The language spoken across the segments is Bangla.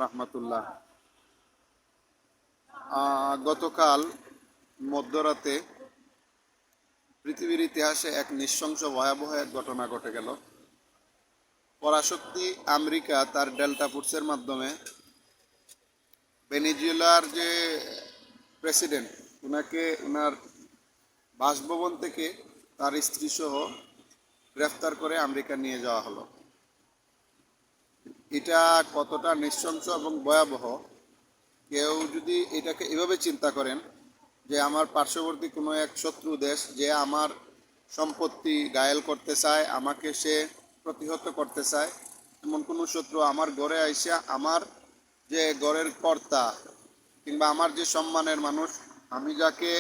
রাহমাতুল্লাহ। গতকাল মধ্যরাতে পৃথিবীর ইতিহাসে এক নৃশংস ভয়াবহ এক ঘটনা ঘটে গেল। পরাশক্তি আমেরিকা তার ডেল্টা ফোর্সের মাধ্যমে ভেনেজুয়েলার যে প্রেসিডেন্ট, ওনাকে ওনার বাসভবন থেকে তার স্ত্রী সহ গ্রেফতার করে আমেরিকা নিয়ে যাওয়া হলো। এটা কতটা নৃশংস এবং ভয়াবহ, কেউ যদি এটাকে এভাবে চিন্তা করেন যে আমার পার্শ্ববর্তী কোনো এক শত্রু দেশ যে আমার সম্পত্তি গায়েল করতে চায়, আমাকে সে প্রতিহত করতে চায়, এমন কোনো শত্রু আমার ঘরে আইসা আমার যে ঘরের কর্তা কিংবা আমার যে সম্মানের মানুষ, আমি যাকে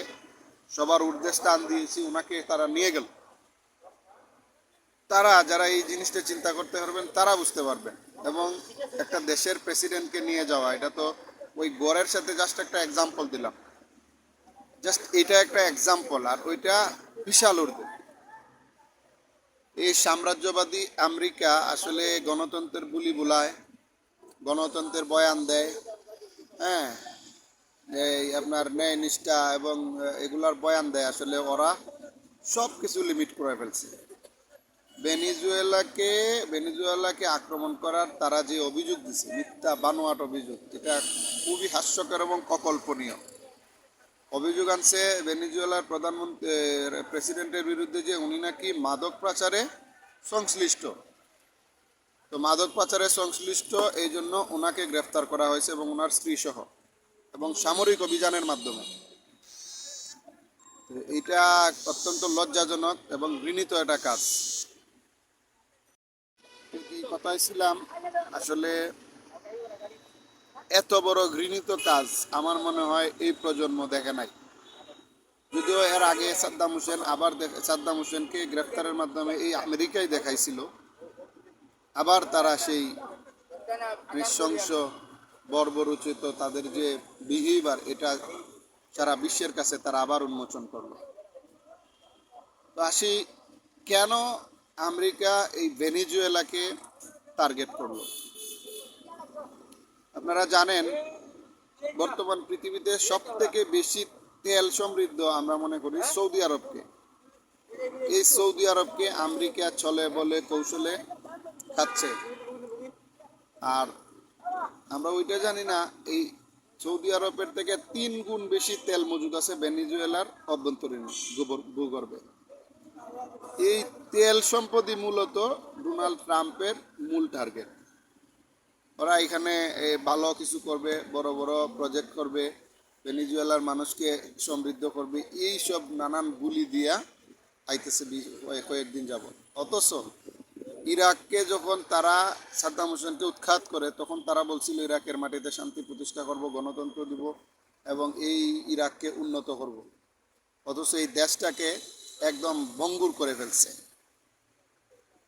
সবার ঊর্ধ্বে স্থান দিয়েছি, ওনাকে তারা নিয়ে গেল। তারা যারা এই জিনিসটা চিন্তা করতে পারবেন তারা বুঝতে পারবেন। এবং একটা দেশের প্রেসিডেন্টকে নিয়ে যাওয়া, এটা তো ওই গড়ের সাথে জাস্ট একটা এক্সাম্পল দিলাম, জাস্ট এটা একটা এক্সাম্পল, আর ওইটা বিশাল ঊর্ধ্বে। এই সাম্রাজ্যবাদী আমেরিকা আসলে গণতন্ত্রের বুলি বুলায়, গণতন্ত্রের বয়ান দেয়, হ্যাঁ, এই আপনার ন্যায় নিষ্ঠা এবং এগুলার বয়ান দেয়। আসলে ওরা সব কিছু লিমিট করে ফেলছে। ভেনেজুয়েলাকে আক্রমণ করার তারা যে অভিযোগ দিচ্ছে, মিথ্যা বানোয়াট অভিযোগ, এটা খুবই হাস্যকর এবং অকল্পনীয়। অভিযোগ আনছে ভেনেজুয়েলার প্রধানমন্ত্রী প্রেসিডেন্টের বিরুদ্ধে যে উনি নাকি মাদক পাচারে সংশ্লিষ্ট। তো মাদক পাচারে সংশ্লিষ্ট এই জন্য ওনাকে গ্রেফতার করা হয়েছে এবং ওনার স্ত্রী সহ, এবং সামরিক অভিযানের মাধ্যমে। এটা অত্যন্ত লজ্জাজনক এবং ঘৃণিত একটা কাজ। এই কথাই ছিলাম, আসলে এত বড় ঘৃণিত কাজ আমার মনে হয় এই প্রজন্ম দেখে নাই। যদিও এর আগে সাদ্দাম হোসেনকে গ্রেফতারের মাধ্যমে এই আমেরিকাই দেখাইছিল, আবার তারা সেই নৃশংস বর্বরোচিত তাদের যে বিহেভিয়ার, এটা সারা বিশ্বের কাছে তারা আবার উন্মোচন করলো। তো আসি, কেন আমেরিকা এই ভেনেজুয়েলাকে টার্গেট করলো? আপনারা জানেন বর্তমান পৃথিবীতে সব থেকে বেশি তেল সমৃদ্ধ আমরা মনে করি সৌদি আরবকে। এই সৌদি আরবকে আমেরিকা ছলে বলে কৌশলে খাচ্ছে। আর আমরা ওইটা জানি না, এই সৌদি আরবের থেকে 3 গুণ বেশি তেল মজুদ আছে ভেনেজুয়েলার অভ্যন্তরীণ ভূগর্ভে। এই তেল সম্পদই মূলত ডোনাল্ড ট্রাম্পের মূল টার্গেট। ওরা এখানে ভালো কিছু করবে, বড় বড় প্রজেক্ট করবে, ভেনেজুয়েলার মানুষকে সমৃদ্ধ করবে, এই সব নানান বুলি দিয়া আইতেছে কয়েকদিন যাবত। অথচ ইরাককে যখন তারা সাদ্দাম হোসেনকে উৎখাত করে, তখন তারা বলছিল ইরাকের মাটিতে শান্তি প্রতিষ্ঠা করব, গণতন্ত্র দিব এবং এই ইরাককে উন্নত করব। অথচ এই দেশটাকে একদম ভঙ্গুর করে ফেলছে।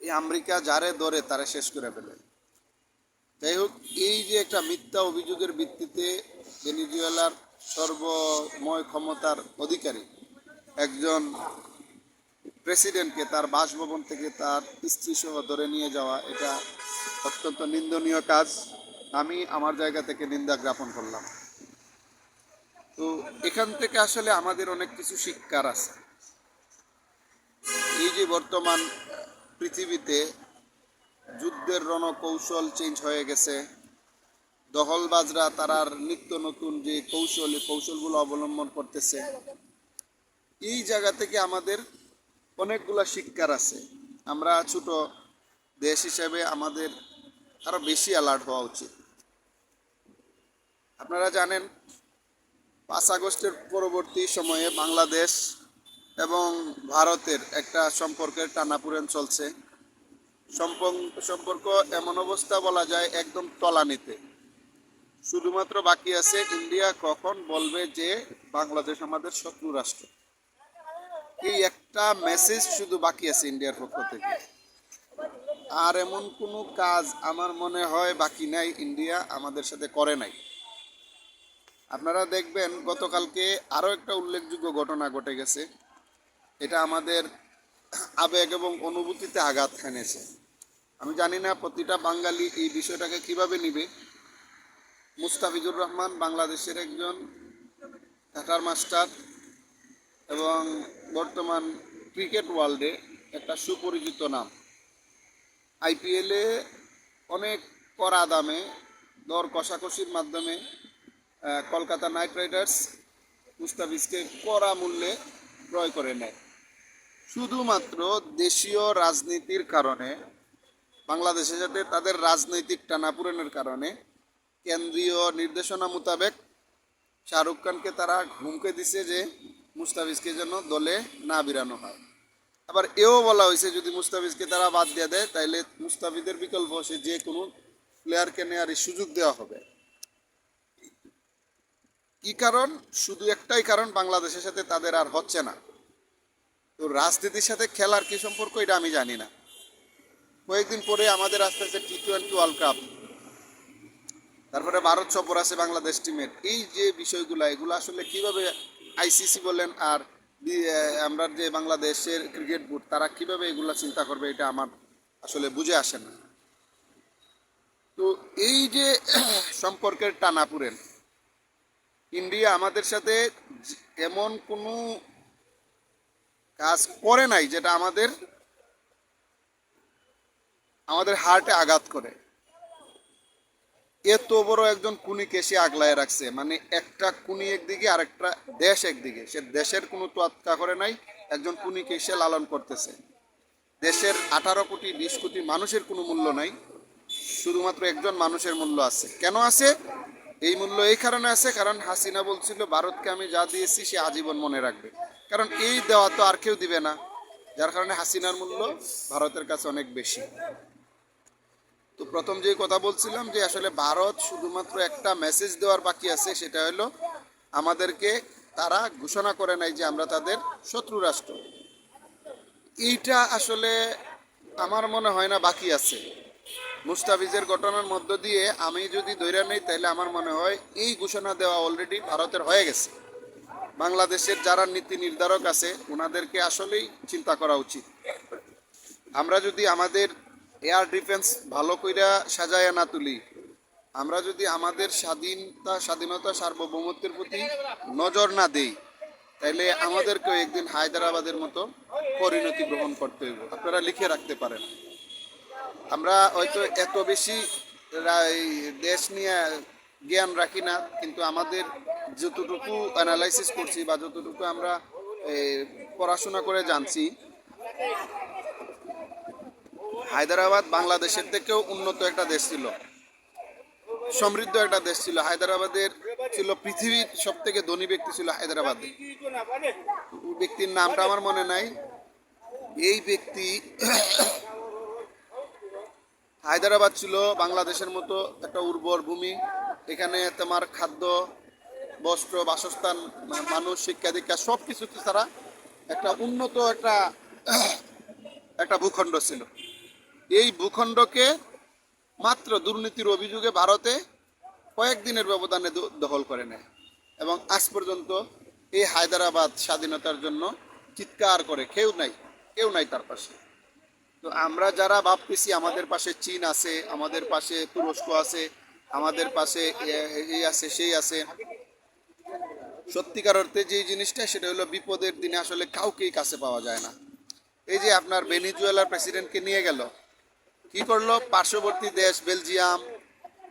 এই আমেরিকা যারে ধরে তারা শেষ করে ফেলে। যাই হোক, এই যে একটা মিথ্যা অভিযোগের ভিত্তিতে ভেনেজুয়েলার সর্বময় ক্ষমতার অধিকারী একজন প্রেসিডেন্টকে তার বাসভবন থেকে তার স্ত্রী সহ ধরে নিয়ে যাওয়া, এটা অত্যন্ত নিন্দনীয় কাজ। আমি আমার জায়গা থেকে নিন্দা জ্ঞাপন করলাম। তো এখান থেকে আসলে আমাদের অনেক কিছু শিক্ষার আছে। এই যে বর্তমান পৃথিবীতে যুদ্ধের রণকৌশল চেঞ্জ হয়ে গেছে, দখলবাজরা তারার নিত্য নতুন যে কৌশলগুলো অবলম্বন করতেছে, এই জায়গা থেকে আমাদের অনেকগুলা শিক্ষার আছে। আমরা ছোট দেশ হিসেবে আমাদের আরো বেশি অ্যালার্ট হওয়া উচিত। আপনারা জানেন 5 আগস্টের পরবর্তী সময়ে বাংলাদেশ এবং ভারতের একটা সম্পর্কের টানাপোড়েন চলছে। সম্পর্ক এমন অবস্থা বলা যায় একদম তলানিতে। শুধুমাত্র বাকি আছে ইন্ডিয়া কখন বলবে যে বাংলাদেশ আমাদের শত্রু রাষ্ট্র। এই একটা মেসেজ শুধু বাকি আছে ইন্ডিয়ার পক্ষ থেকে। আর এমন কোনো কাজ আমার মনে হয় বাকি নাই, ইন্ডিয়া আমাদের সাথে করে নাই। আপনারা দেখবেন গতকালকে আরও একটা উল্লেখযোগ্য ঘটনা ঘটে গেছে। এটা আমাদের আবেগ এবং অনুভূতিতে আঘাত হানেছে। আমি জানি না প্রতিটা বাঙালি এই বিষয়টাকে কিভাবে নিবে। মুস্তাফিজুর রহমান বাংলাদেশের একজন ঢাকার মাস্টার এবং বর্তমান ক্রিকেট ওয়ার্ল্ডে একটা সুপরিচিত নাম। আইপিএলে অনেক কড়া দামে দর কষাকষির মাধ্যমে কলকাতা নাইট রাইডার্স মুস্তাফিজকে কড়া মূল্যে ক্রয় করে নেয়। শুধুমাত্র দেশীয় রাজনীতির কারণে, বাংলাদেশের সাথে তাদের রাজনৈতিক টানাপোড়েনের কারণে কেন্দ্রীয় নির্দেশনা মোতাবেক শাহরুখ খানকে তারা হুমকে দিছে যে মুস্তাফিজকে যেন দলে না বিরানো হয়। আবার এও বলা হয়েছে যদি মুস্তাফিজকে তারা বাদ দিয়ে দেয় তাহলে মুস্তাফিজের বিকল্প সে যে কোনো প্লেয়ারকে নেওয়ার সুযোগ দেওয়া হবে। কি কারণ? শুধু একটাই কারণ, বাংলাদেশের সাথে তাদের আর হচ্ছে না। তো রাজনীতির সাথে খেলার কি সম্পর্ক এটা আমি জানি না। কয়েকদিন পরে আমাদের আস্তে আস্তে টি-20 ওয়ার্ল্ড কাপ, তারপরে ভারত সফর আছে বাংলাদেশ টিমের। এই যে বিষয়গুলো, এগুলো আসলে কিভাবে আইসিসি বলেন আর আমরা যে বাংলাদেশের ক্রিকেট বোর্ড তারা কিভাবে এগুলা চিন্তা করবে এটা আমার আসলে বুঝে আসে না। তো এই যে সম্পর্কের টানাপোড়েন, ইন্ডিয়া আমাদের সাথে এমন কোনো কাজ করে নাই যেটা আমাদের হার্টে আঘাত করে। এত বড় একজন খুনিকে সে আগলায় রাখছে, মানে একটা খুনি একদিকে আর একটা দেশ একদিকে, সে দেশের কোনো তোয়াক্কা করে নাই, একজন খুনিকে সে লালন করতেছে। দেশের 18 কোটি 20 কোটি মানুষের কোনো মূল্য নাই, শুধুমাত্র একজন মানুষের মূল্য আছে। কেন আছে? এই মূল্য এই কারণে আছে কারণ হাসিনা বলছিল ভারতকে আমি যা দিয়েছি সে আজীবন মনে রাখবে, কারণ এই দেওয়া তো আর কেউ দিবে না, যার কারণে হাসিনার মূল্য ভারতের কাছে অনেক বেশি। তো প্রথম যে কথা বলছিলাম যে আসলে ভারত শুধুমাত্র একটা মেসেজ দেওয়ার বাকি আছে, সেটা হলো আমাদেরকে তারা ঘোষণা করে নাই যে আমরা তাদের শত্রু রাষ্ট্র। এইটা আসলে আমার মনে হয় না বাকি আছে। মুস্তাফিজের ঘটনার মধ্য দিয়ে আমি যদি ধরে নেই তাহলে আমার মনে হয় এই ঘোষণা দেওয়া অলরেডি ভারতের হয়ে গেছে। বাংলাদেশের যারা নীতি নির্ধারক আছে ওনাদেরকে আসলেই চিন্তা করা উচিত। আমরা যদি আমাদের এয়ার ডিফেন্স ভালো কইরা সাজায়া না তুলি, আমরা যদি আমাদের স্বাধীনতা সার্বভৌমত্বের প্রতি নজর না দেই, তাইলে আমাদেরকেও একদিন হায়দ্রাবাদের মতো পরিণতি গ্রহণ করতে হইব। আপনারা লিখে রাখতে পারেন। আমরা হয়তো এত বেশি দেশ নিয়ে জ্ঞান রাখি না, কিন্তু আমাদের যতটুকু অ্যানালাইসিস করছি বা যতটুকু আমরা পড়াশোনা করে জানছি, হায়দ্রাবাদ বাংলাদেশের থেকেও উন্নত একটা দেশ ছিল, সমৃদ্ধ একটা দেশ ছিল। হায়দ্রাবাদের ছিল পৃথিবীর সব থেকে ধনী ব্যক্তি ছিল হায়দ্রাবাদে, ব্যক্তির নামটা আমার মনে নাই। এই ব্যক্তি হায়দ্রাবাদ ছিল বাংলাদেশের মতো একটা উর্বর ভূমি, এখানে তোমার খাদ্য, বস্ত্র, বাসস্থান, মানুষ, শিক্ষা দীক্ষা সব কিছুতে তারা একটা উন্নত একটা ভূখণ্ড ছিল। এই ভূখণ্ডকে মাত্র দুর্নীতির অভিযোগে ভারতে কয়েকদিনের ব্যবধানে দখল করে নেয় এবং আজ পর্যন্ত এই হায়দ্রাবাদ স্বাধীনতার জন্য চিৎকার করে কেউ নাই তার পাশে। তো আমরা যারা ভাবতেছি আমাদের পাশে চীন আছে, আমাদের পাশে তুরস্ক আছে, আমাদের পাশে এই আছে সেই আছে, সত্যিকার অর্থে যে জিনিসটা সেটা হলো বিপদের দিনে আসলে কাউকেই কাছে পাওয়া যায় না। এই যে আপনার ভেনিজুয়েলার প্রেসিডেন্টকে নিয়ে গেল, কি করলো? পার্শ্ববর্তী দেশ বেলজিয়াম,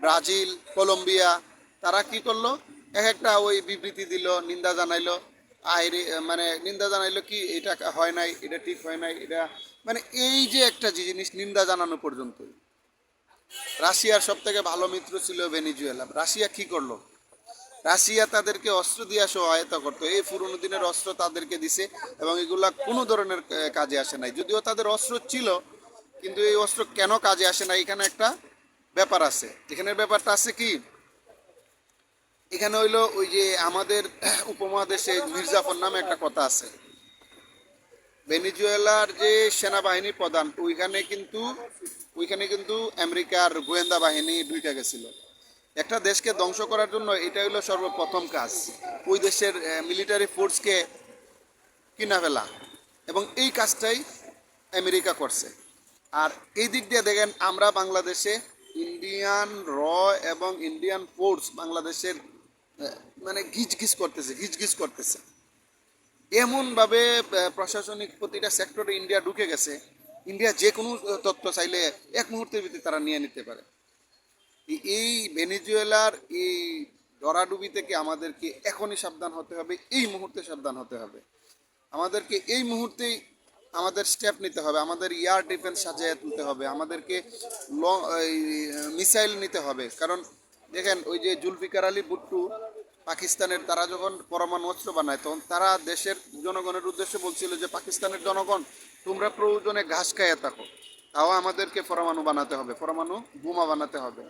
ব্রাজিল, কলম্বিয়া তারা কি করলো? এক একটা ওই বিবৃতি দিল, নিন্দা জানাইলো। মানে নিন্দা জানাইলো কি এটা হয় নাই, এটা ঠিক হয় নাই, এটা মানে এই যে একটা জিনিস নিন্দা জানানো পর্যন্ত। রাশিয়ার সব থেকে ভালো মিত্র ছিল ভেনিজুয়েলা। রাশিয়া কি করলো? রাশিয়া তাদেরকে অস্ত্র দিয়ে সহায়তা করতো, এই পুরনো দিনের অস্ত্র তাদেরকে দিছে এবং এগুলা কোনো ধরনের কাজে আসে নাই। যদিও তাদের অস্ত্র ছিল, কিন্তু এই অস্ত্র কেন কাজে আসে না, এখানে একটা ব্যাপার আছে। এখানের ব্যাপারটা আছে কি, এখানে হইলো ওই যে আমাদের উপমহাদেশে মির্জাফর নামে একটা কথা আছে। ভেনিজুয়েলার যে সেনাবাহিনী প্রধান ওইখানে কিন্তু আমেরিকার গোয়েন্দা বাহিনী ঢুকে গেছিল। একটা দেশকে ধ্বংস করার জন্য এটা হইলো সর্বপ্রথম কাজ, ওই দেশের মিলিটারি ফোর্সকে কিনা ফেলা, এবং এই কাজটাই আমেরিকা করছে। আর এই দিক দিয়ে দেখেন আমরা বাংলাদেশে ইন্ডিয়ান র এবং ইন্ডিয়ান ফোর্স বাংলাদেশের মানে গিজগিজ করতেছে, গিজগিজ করতেছে। এমনভাবে প্রশাসনিক প্রতিটা সেক্টরে ইন্ডিয়া ঢুকে গেছে, ইন্ডিয়া যে কোনো তথ্য চাইলে এক মুহূর্তের ভিতরে তারা নিয়ে নিতে পারে। এই ভেনেজুয়েলার এই ডরাডুবি থেকে আমাদেরকে এখনই সাবধান হতে হবে, এই মুহূর্তে সাবধান হতে হবে। আমাদেরকে এই মুহূর্তেই আমাদের স্টেপ নিতে হবে, আমাদের এয়ার ডিফেন্স সাজিয়ে তুলতে হবে, আমাদেরকে লং মিসাইল নিতে হবে। কারণ দেখেন ওই যে জুলফিকার আলী ভুট্টো পাকিস্তানের, তারা যখন পরমাণু অস্ত্র বানায় তখন তারা দেশের জনগণের উদ্দেশ্যে বলছিল যে পাকিস্তানের জনগণ তোমরা প্রয়োজনে ঘাস খাইয়ে থাকো, তাও আমাদেরকে পরমাণু বানাতে হবে, পরমাণু বোমা বানাতে হবে।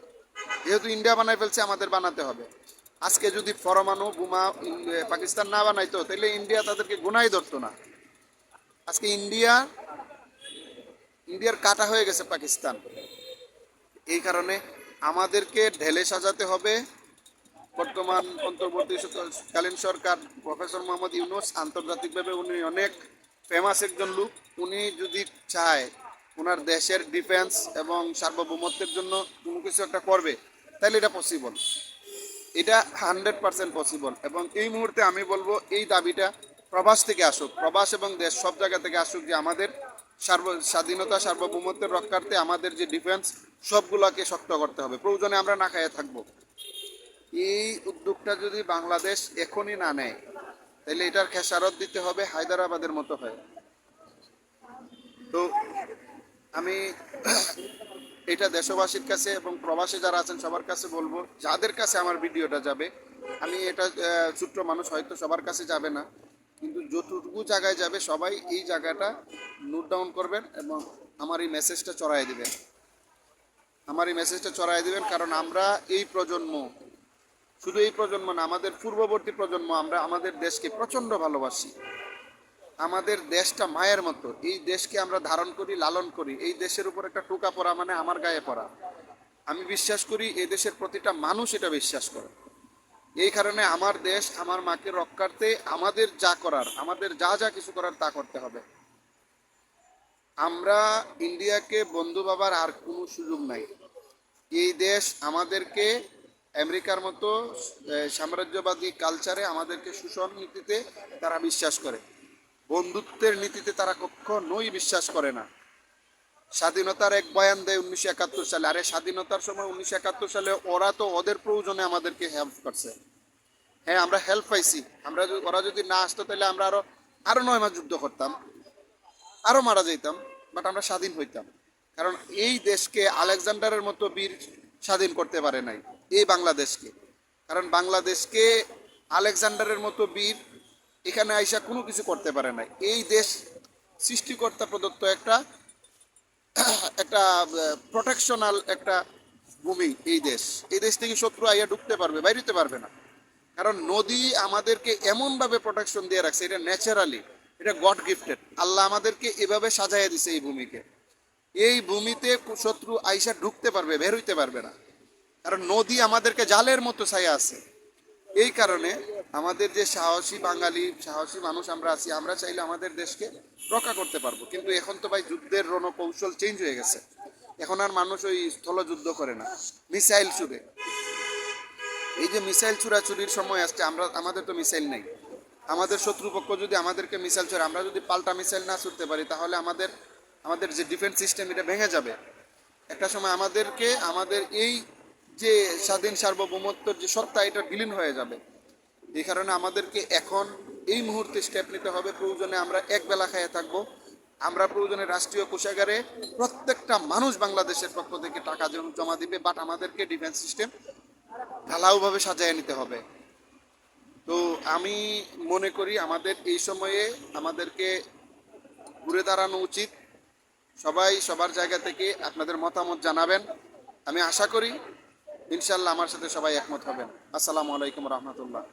যেহেতু ইন্ডিয়া বানাই ফেলছে আমাদের বানাতে হবে। আজকে যদি পরমাণু বোমা পাকিস্তান না বানাইতো তাহলে ইন্ডিয়া তাদেরকে গুনাই ধরতো না। আজকে ইন্ডিয়ার কাটা হয়ে গেছে পাকিস্তান। এই কারণে আমাদেরকে ঢেলে সাজাতে হবে। বর্তমান অন্তর্বর্তীকালীন সরকার প্রফেসর মোহাম্মদ ইউনূস আন্তর্জাতিকভাবে উনি অনেক ফেমাস একজন লোক। উনি যদি চায় ওনার দেশের ডিফেন্স এবং সার্বভৌমত্বের জন্য কোনো কিছু একটা করবে, তাহলে এটা পসিবল, এটা 100% পসিবল। এবং এই মুহূর্তে আমি বলবো এই দাবিটা প্রবাস থেকে আসুক, প্রবাস এবং দেশ সব জায়গা থেকে আসুক, যে আমাদের স্বাধীনতা সার্বভৌমত্বের রক্ষার্থে আমাদের যে ডিফেন্স সবগুলোকে শক্ত করতে হবে, প্রয়োজনে আমরা না খাইয়ে থাকবো। এই উদ্যোগটা যদি বাংলাদেশ এখনই না নেয় তাহলে এটার খেসারত দিতে হবে হায়দ্রাবাদের মতো হয়। তো আমি এটা দেশবাসীর কাছে এবং প্রবাসী যারা আছেন সবার কাছে বলবো, যাদের কাছে আমার ভিডিওটা যাবে, আমি এটা ছোট্ট মানুষ হয়তো সবার কাছে যাবে না, কিন্তু যতটুকু জায়গায় যাবে সবাই এই জায়গাটা নোট ডাউন করবেন এবং আমার এই মেসেজটা ছড়াই দিবেন, আমার এই মেসেজটা ছড়াই দিবেন। কারণ আমরা এই প্রজন্ম, শুধু এই প্রজন্ম না, আমাদের পূর্ববর্তী প্রজন্ম, আমরা আমাদের দেশকে প্রচণ্ড ভালোবাসি। আমাদের দেশটা মায়ের মতো, এই দেশকে আমরা ধারণ করি, লালন করি। এই দেশের উপর একটা টোকা পড়া মানে আমার গায়ে পড়া। আমি বিশ্বাস করি এই দেশের প্রতিটা মানুষ এটা বিশ্বাস করে। এই কারণে আমার দেশ আমার মাকে রক্ষার্থে আমাদের যা করার, আমাদের যা যা কিছু করার তা করতে হবে। আমরা ইন্ডিয়াকে বন্ধু ভাবার আর কোনো সুযোগ নাই। এই দেশ আমাদেরকে আমেরিকার মতো সাম্রাজ্যবাদী কালচারে আমাদেরকে শোষণ নীতিতে তারা বিশ্বাস করে, বন্ধুত্বের নীতিতে তারা কখনোই বিশ্বাস করে না। স্বাধীনতার এক বয়ান দেয় 1971 সালে। আরে স্বাধীনতার সময় 1971 সালে ওরা তো ওদের প্রয়োজনে আমাদেরকে হেল্প করছে। হ্যাঁ, আমরা হেল্প পাইছি। ওরা যদি না আসতো তাহলে আমরা আরো 9 মাস যুদ্ধ করতাম, আরো মারা যেতাম, বাট আমরা স্বাধীন হইতাম। কারণ এই দেশকে আলেকজান্ডারের মতো বীর স্বাধীন করতে পারে নাই এই বাংলাদেশকে। কারণ বাংলাদেশকে আলেকজান্ডারের মতো বীর এখানে আইসা কোনো কিছু করতে পারে নাই। এই দেশ সৃষ্টিকর্তা প্রদত্ত একটা একটা প্রোটেকশনাল একটা ভূমি। এই দেশ থেকে শত্রু আইয়া ঢুকতে পারবে, বাইরেতে পারবে না। কারণ নদী আমাদেরকে এমনভাবে প্রোটেকশন দিয়ে রাখছে, এটা ন্যাচারালি, এটা গড গিফটেড। আল্লাহ আমাদেরকে এভাবে সাজাইয়া দিছে এই ভূমিকে। এই ভূমিতে শত্রু আইসা ঢুকতে পারবে, বের হইতে পারবে না। কারণ নদী আমাদেরকে জালের মতো ছায়া আছে। এই কারণে আমাদের যে সাহসী বাঙালি, সাহসী মানুষ আমরা আছি, আমরা চাইলে আমাদের দেশকে রক্ষা করতে পারবো। কিন্তু এখন তো ভাই যুদ্ধের রণকৌশল চেঞ্জ হয়ে গেছে। এখন আর মানুষ ওই স্থলযুদ্ধ করে না, মিসাইল ছুড়ে। এই যে মিসাইল চুরির সময় আসছে, আমাদের তো মিসাইল নেই। আমাদের শত্রুপক্ষ যদি আমাদেরকে মিসাইল ছুড়ে, আমরা যদি পাল্টা মিসাইল না ছুড়তে পারি, তাহলে আমাদের যে ডিফেন্স সিস্টেম এটা ভেঙে যাবে। একটা সময় আমাদের এই যে স্বাধীন সার্বভৌমত্বের যে সত্তা, এটা বিলীন হয়ে যাবে। এই কারণে আমাদেরকে এখন এই মুহূর্তে স্টেপ নিতে হবে। প্রয়োজনে আমরা এক বেলা খাইয়ে থাকবো, আমরা প্রয়োজনে রাষ্ট্রীয় কোষাগারে প্রত্যেকটা মানুষ বাংলাদেশের পক্ষ থেকে টাকা জমা দিবে, বাট আমাদেরকে ডিফেন্স সিস্টেম ঢালাওভাবে সাজিয়ে নিতে হবে। তো আমি মনে করি আমাদের এই সময়ে আমাদেরকে ঘুরে দাঁড়ানো উচিত। সবাই সবার জায়গা থেকে আপনাদের মতামত জানাবেন। আমি আশা করি ইনশাল্লাহ আমার সাথে সবাই একমত হবেন। আসসালামু আলাইকুম রহমতুল্লাহ।